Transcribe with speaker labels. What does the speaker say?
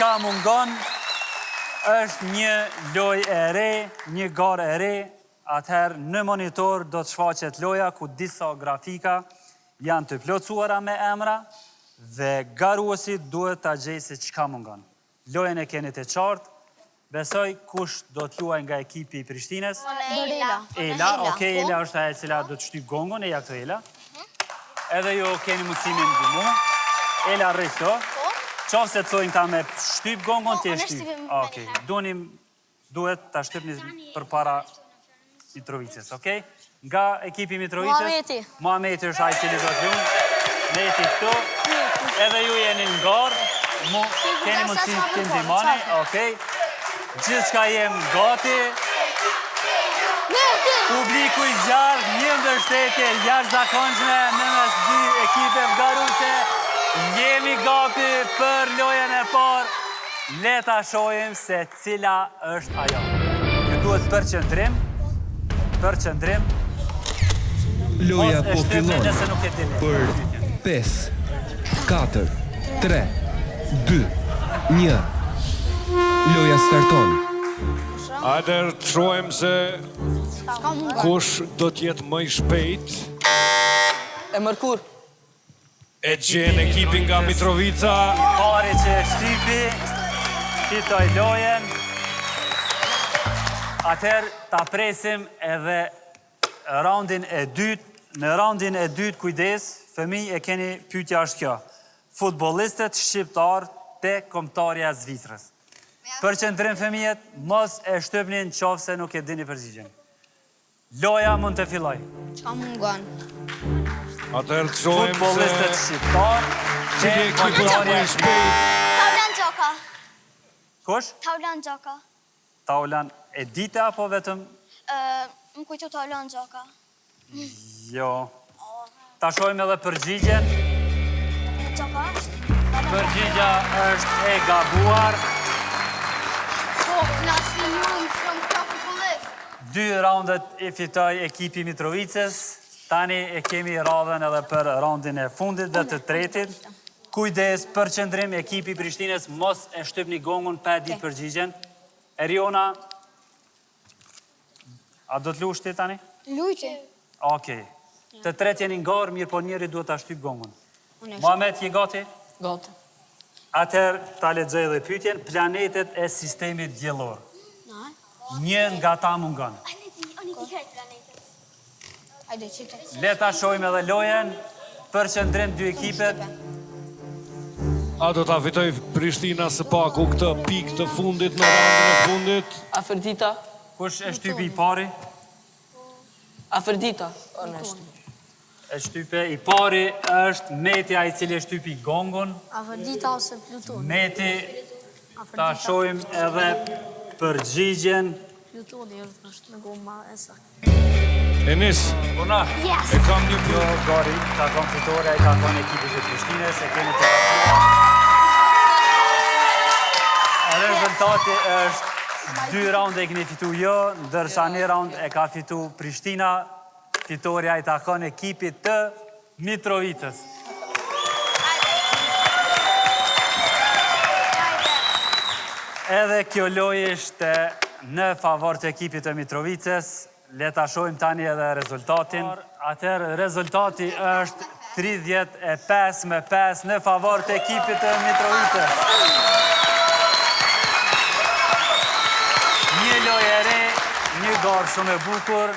Speaker 1: çka mungon është një lojë e re, një garë e re, atëherë në monitor do të shfaqet loja ku disa grafika janë të plotësuara me emra dhe garuesit duhet ta gjejë se çka mungon. Lojën e keni të qartë. Besoj kush do të luaj nga ekipi i Prishtinës? Ela, okej, Ela është ajo e cila do të shtyp gongun, e ja këto Ela. Edhe ju keni mundësimin në mua. Ela rri këto. Qofse të thojnë ta me shtyp gongun, ti e shtyp. Okej, duhet ta shtypni përpara Mitrovicës, okej? Nga ekipi Mitrovicës, Muhameti është ai i cili do të luajë. Meti këtu. Edhe ju jeni në garë, keni mundësinë të ndihmoni, okej? Gjithçka jem gati. Publiku i zjarr, një mbështetje jashtëzakonshme në mes dy ekipeve garuese. Jemi gati për lojën e parë. Le ta shohim se cila është ajo. Ju duhet përqendrim. Përqendrim.
Speaker 2: Loja po fillon për 5, 4, 3, 2, 1. Loja starton.
Speaker 3: Atëherë të shohim se kush do të jetë më i shpejt.
Speaker 4: E mërkur.
Speaker 3: E gjen ekipin nga Mitrovica.
Speaker 1: Pari që e shtypi, fitoj lojen. Atëherë ta presim edhe raundin e dytë. Në raundin e dytë, kujdes, fëmijë, e keni pyetja është kjo. Futbollistët shqiptar te kombëtarja e Zvicrës. Përqendrim fëmijët, mos e shtypni nëse nuk e dini përgjigjen. Loja mund të filloj.
Speaker 5: Çka mungon?
Speaker 3: Atëherë të shohim se
Speaker 1: futbollistët shqiptar te
Speaker 3: cili ekip është më i shpejt.
Speaker 5: Taulan Gjoka.
Speaker 1: Kush?
Speaker 5: Taulan Gjoka.
Speaker 1: Taulan e dite apo vetëm?
Speaker 5: Më kujtu Taulan Gjoka.
Speaker 1: Jo. Ta shohim edhe përgjigjen.
Speaker 5: Gjoka?
Speaker 1: Përgjigja është e gabuar. Dy raundet i fitoj ekipi Mitrovicës. Tani e kemi radhën edhe për raundin e fundit dhe të tretit. Kujdes, përqendrim, ekipi Prishtinës, mos e shtypni gongun pa ditë përgjigjen. Eriona, a do të lush ti tani?
Speaker 5: Lujti.
Speaker 1: Okej. Të tretë jeni ngarë, mirë po njëri duhet ta shtyp gongun. Muhamet, je gati?
Speaker 4: Gati.
Speaker 1: Atëherë, ta lexoj edhe pyetjen, planetet e sistemit diellor. Një nga ta mungon. Le ta shohim edhe lojen, përqendrim dy ekipet.
Speaker 3: A do ta fitoj Prishtina së paku këtë pikë të fundit në raundin e fundit?
Speaker 4: Aferdita.
Speaker 1: Kush e shtypi i pari?
Speaker 4: Aferdita.
Speaker 1: E shtype i pari është Meti, ai i cili e shtypi gongun.
Speaker 5: Aferdita ose Pluton?
Speaker 1: Meti, ta shohim edhe përgjigjen.
Speaker 5: Plutoni është në goma e saktë.
Speaker 3: Enis,
Speaker 1: Puna,
Speaker 3: e kam një
Speaker 1: jo gari, ka kon fitore, ka kon ekipit e Prishtinës, e keni të rezultati është 2 raunde e keni fitu jo, ndërsa një raund e ka fitu Prishtina, fitoria i takon ekipit të Mitrovicës. Edhe kjo lojë ishte në favor të ekipit të Mitrovicës. Le ta shohim tani edhe rezultatin. Atëherë rezultati është 35-5 në favor të ekipit të Mitrovicës. Një lojë e re, një garë shumë e bukur.